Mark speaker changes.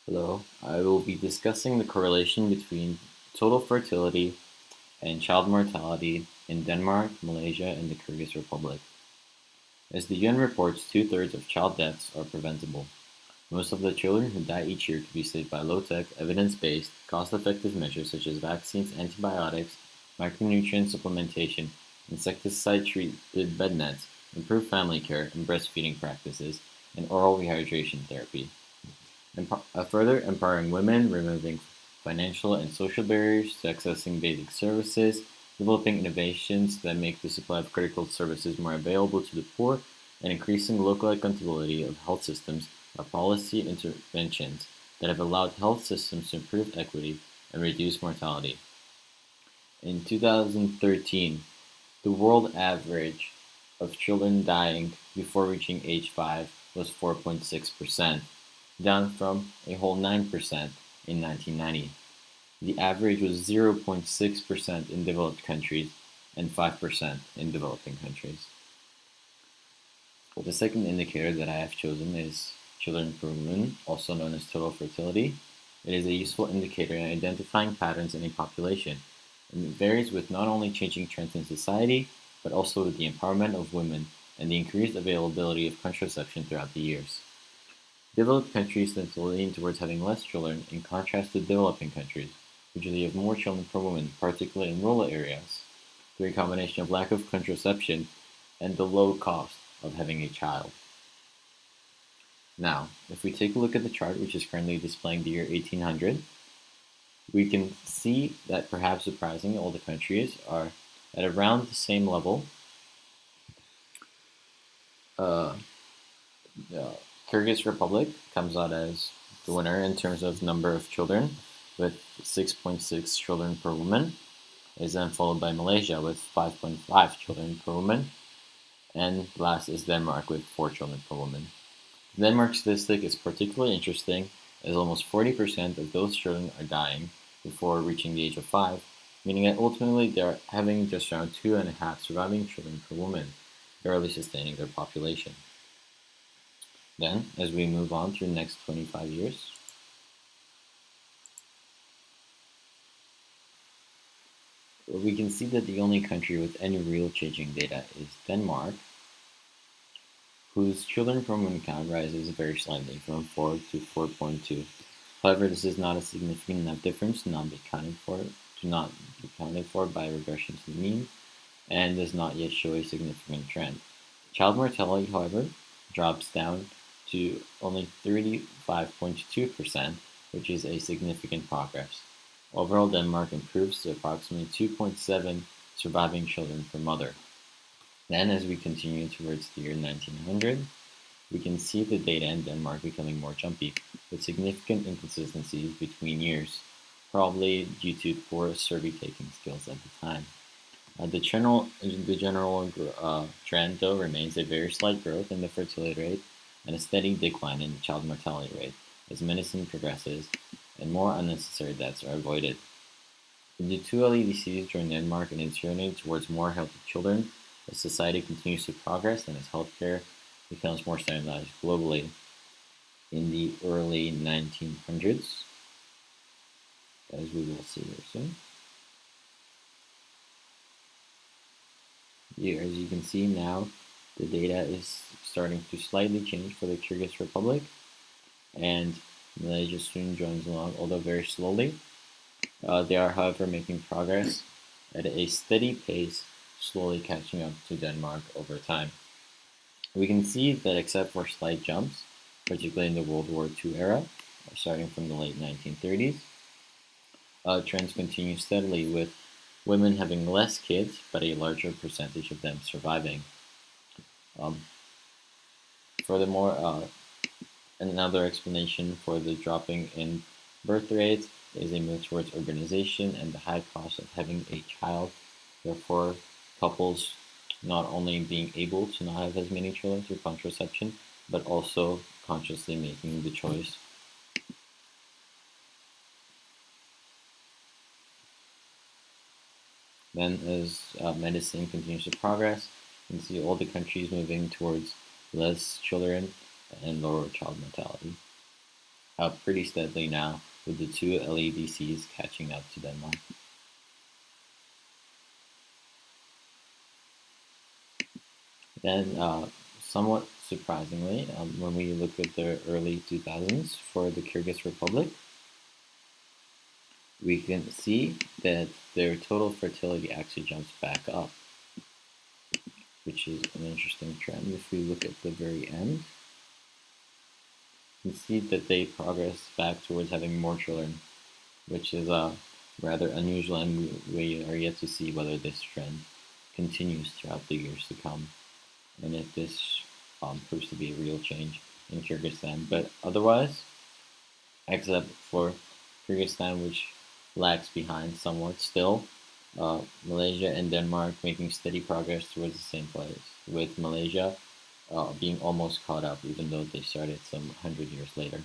Speaker 1: Hello, I will be discussing the correlation between total fertility and child mortality in Denmark, Malaysia, and the Kyrgyz Republic. As the UN reports, two-thirds of child deaths are preventable. Most of the children who die each year could be saved by low-tech, evidence-based, cost-effective measures such as vaccines, antibiotics, micronutrient supplementation, insecticide-treated bed nets, improved family care and breastfeeding practices, and oral rehydration therapy. Further empowering women, removing financial and social barriers to accessing basic services, developing innovations that make the supply of critical services more available to the poor, and increasing local accountability of health systems are policy interventions that have allowed health systems to improve equity and reduce mortality. In 2013, the world average of children dying before reaching age 5 was 4.6%, down from a whole 9% in 1990. The average was 0.6% in developed countries and 5% in developing countries. The second indicator that I have chosen is children per woman, also known as total fertility. It is a useful indicator in identifying patterns in a population, and it varies with not only changing trends in society, but also with the empowerment of women and the increased availability of contraception throughout the years. Developed countries tend to lean towards having less children in contrast to developing countries, which usually have more children per woman, particularly in rural areas, through a combination of lack of contraception and the low cost of having a child. Now, if we take a look at the chart, which is currently displaying the year 1800, we can see that perhaps surprisingly all the countries are at around the same level. The Kyrgyz Republic comes out as the winner in terms of number of children, with 6.6 children per woman. It is then followed by Malaysia with 5.5 children per woman, and last is Denmark with 4 children per woman. The Denmark statistic is particularly interesting as almost 40% of those children are dying before reaching the age of 5, meaning that ultimately they are having just around 2.5 surviving children per woman, barely sustaining their population. Then, as we move on through the next 25 years, we can see that the only country with any real changing data is Denmark, whose children per woman count rises very slightly from 4 to 4.2. However, this is not a significant enough difference to not be accounted for by regression to the mean, and does not yet show a significant trend. Child mortality, however, drops down to only 35.2%, which is a significant progress. Overall, Denmark improves to approximately 2.7 surviving children per mother. Then, as we continue towards the year 1900, we can see the data in Denmark becoming more jumpy, with significant inconsistencies between years, probably due to poor survey-taking skills at the time. The general trend, though, remains a very slight growth in the fertility rate and a steady decline in the child mortality rate as medicine progresses and more unnecessary deaths are avoided. The two LEDCs join Denmark in its journey towards more healthy children as society continues to progress and as healthcare becomes more standardized globally. In the early 1900s, as we will see here soon. As you can see now, the data is starting to slightly change for the Kyrgyz Republic, and Malaysia soon joins along, although very slowly. They are, however, making progress at a steady pace, slowly catching up to Denmark over time. We can see that except for slight jumps, particularly in the World War II era, starting from the late 1930s, trends continue steadily with women having less kids, but a larger percentage of them surviving. Furthermore, another explanation for the dropping in birth rates is a move towards urbanization and the high cost of having a child. Therefore, couples not only being able to not have as many children through contraception, but also consciously making the choice. Then, as medicine continues to progress, you can see all the countries moving towards less children and lower child mortality. up pretty steadily now, with the two LADCs catching up to Denmark. Then, somewhat surprisingly, when we look at the early 2000s for the Kyrgyz Republic, we can see that their total fertility actually jumps back up, which is an interesting trend. If we look at the very end, you can see that they progress back towards having more children, which is rather unusual, and we are yet to see whether this trend continues throughout the years to come, and if this proves to be a real change in Kyrgyzstan. But otherwise, except for Kyrgyzstan, which lags behind somewhat still, Malaysia and Denmark making steady progress towards the same place, with Malaysia being almost caught up, even though they started some 100 years later.